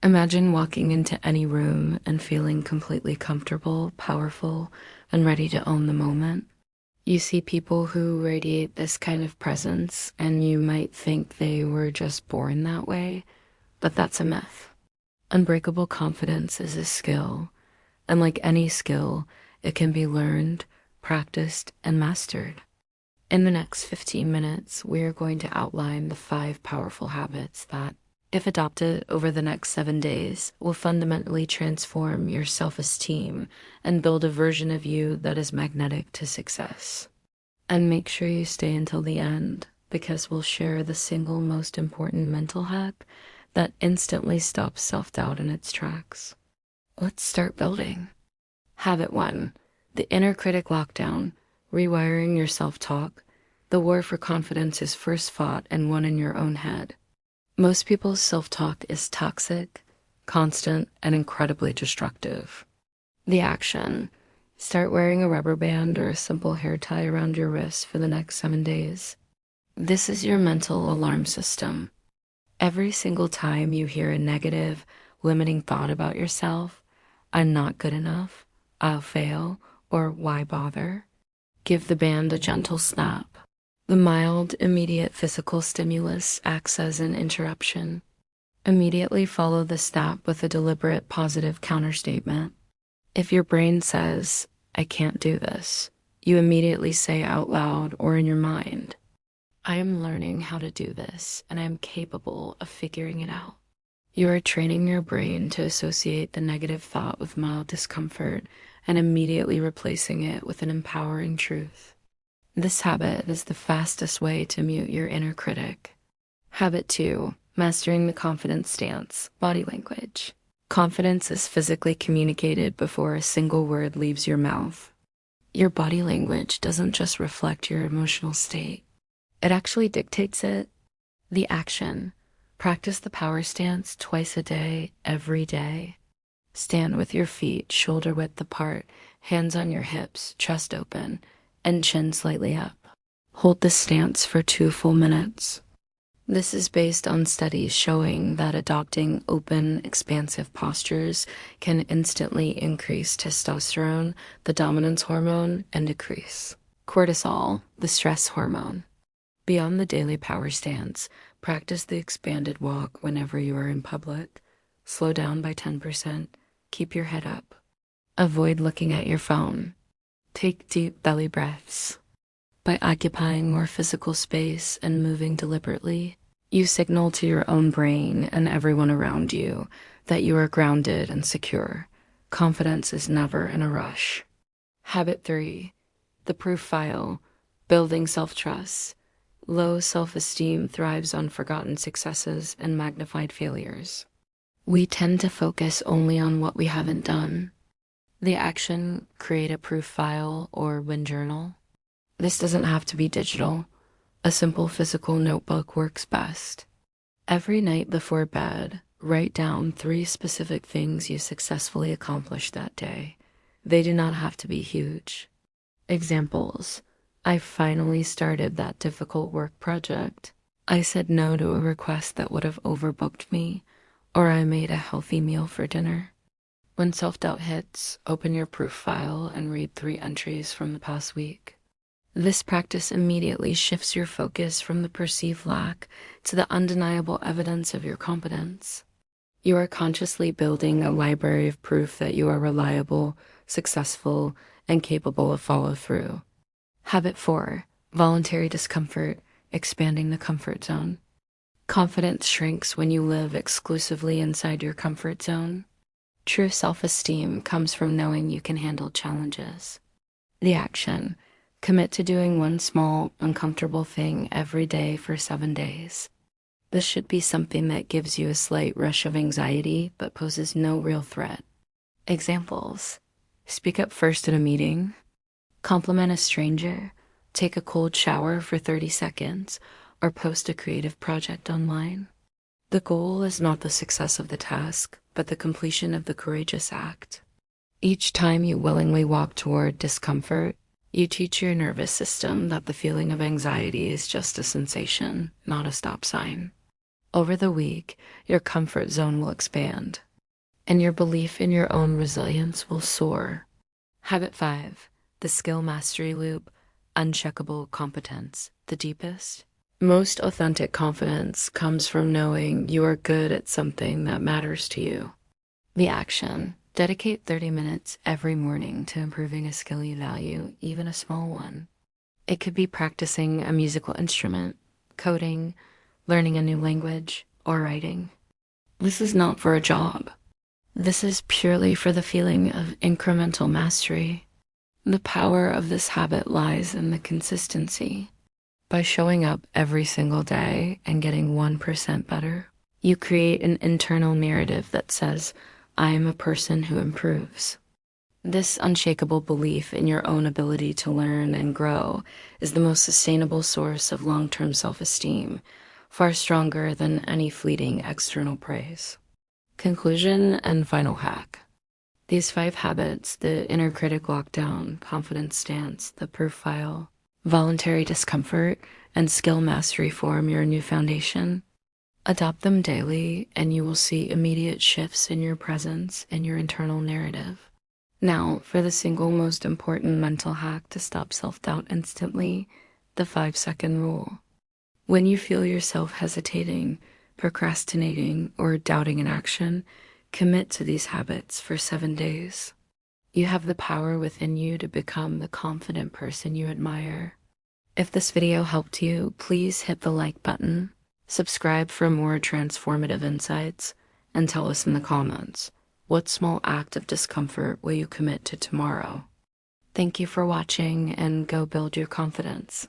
Imagine walking into any room and feeling completely comfortable, powerful, and ready to own the moment. You see people who radiate this kind of presence, and you might think they were just born that way, but that's a myth. Unbreakable confidence is a skill, and like any skill, it can be learned, practiced, and mastered. In the next 15 minutes, we are going to outline the 5 powerful habits that, if adopted over the next 7 days, will fundamentally transform your self-esteem and build a version of you that is magnetic to success. And make sure you stay until the end, because we'll share the single most important mental hack that instantly stops self-doubt in its tracks. Let's start building. Habit 1, the inner critic lockdown, rewiring your self-talk. The war for confidence is first fought and won in your own head. Most people's self-talk is toxic, constant, and incredibly destructive. The action: start wearing a rubber band or a simple hair tie around your wrist for the next 7 days. This is your mental alarm system. Every single time you hear a negative, limiting thought about yourself, I'm not good enough, I'll fail, or why bother, give the band a gentle snap. The mild, immediate physical stimulus acts as an interruption. Immediately follow the snap with a deliberate positive counterstatement. If your brain says, I can't do this, you immediately say out loud or in your mind, I am learning how to do this, and I am capable of figuring it out. You are training your brain to associate the negative thought with mild discomfort and immediately replacing it with an empowering truth. This habit is the fastest way to mute your inner critic. Habit 2, mastering the confidence stance, body language. Confidence is physically communicated before a single word leaves your mouth. Your body language doesn't just reflect your emotional state. It actually dictates it. The action: practice the power stance twice a day, every day. Stand with your feet shoulder width apart, hands on your hips, chest open, and chin slightly up. Hold this stance for 2 full minutes. This is based on studies showing that adopting open, expansive postures can instantly increase testosterone, the dominance hormone, and decrease cortisol, the stress hormone. Beyond the daily power stance, practice the expanded walk whenever you are in public. Slow down by 10%. Keep your head up. Avoid looking at your phone. Take deep belly breaths. By occupying more physical space and moving deliberately, you signal to your own brain and everyone around you that you are grounded and secure. Confidence is never in a rush. Habit 3, the proof file, building self-trust. Low self-esteem thrives on forgotten successes and magnified failures. We tend to focus only on what we haven't done. The action: create a proof file or win journal. This doesn't have to be digital. A simple physical notebook works best. Every night before bed, write down 3 specific things you successfully accomplished that day. They do not have to be huge. Examples: I finally started that difficult work project. I said no to a request that would have overbooked me, or I made a healthy meal for dinner. When self-doubt hits, open your proof file and read 3 entries from the past week. This practice immediately shifts your focus from the perceived lack to the undeniable evidence of your competence. You are consciously building a library of proof that you are reliable, successful, and capable of follow-through. Habit 4, voluntary discomfort, expanding the comfort zone. Confidence shrinks when you live exclusively inside your comfort zone. True self-esteem comes from knowing you can handle challenges. The action: commit to doing one small, uncomfortable thing every day for 7 days. This should be something that gives you a slight rush of anxiety but poses no real threat. Examples: speak up first in a meeting, compliment a stranger, take a cold shower for 30 seconds, or post a creative project online. The goal is not the success of the task, but the completion of the courageous act. Each time you willingly walk toward discomfort, you teach your nervous system that the feeling of anxiety is just a sensation, not a stop sign. Over the week, your comfort zone will expand, and your belief in your own resilience will soar. Habit 5, the skill mastery loop, uncheckable competence, the deepest. Most authentic confidence comes from knowing you are good at something that matters to you. The action. Dedicate 30 minutes every morning to improving a skill you value, even a small one. It could be practicing a musical instrument, coding, learning a new language, or writing. This is not for a job. This is purely for the feeling of incremental mastery. The power of this habit lies in the consistency. By showing up every single day and getting 1% better, you create an internal narrative that says, I am a person who improves. This unshakable belief in your own ability to learn and grow is the most sustainable source of long-term self-esteem, far stronger than any fleeting external praise. Conclusion and final hack. These 5 habits, the inner critic lockdown, confidence stance, the proof file, voluntary discomfort, and skill mastery form your new foundation. Adopt them daily, and you will see immediate shifts in your presence and your internal narrative. Now, for the single most important mental hack to stop self-doubt instantly, the 5-second rule. When you feel yourself hesitating, procrastinating, or doubting an action, commit to these habits for 7 days. You have the power within you to become the confident person you admire. If this video helped you, please hit the like button, subscribe for more transformative insights, and tell us in the comments, what small act of discomfort will you commit to tomorrow? Thank you for watching, and go build your confidence.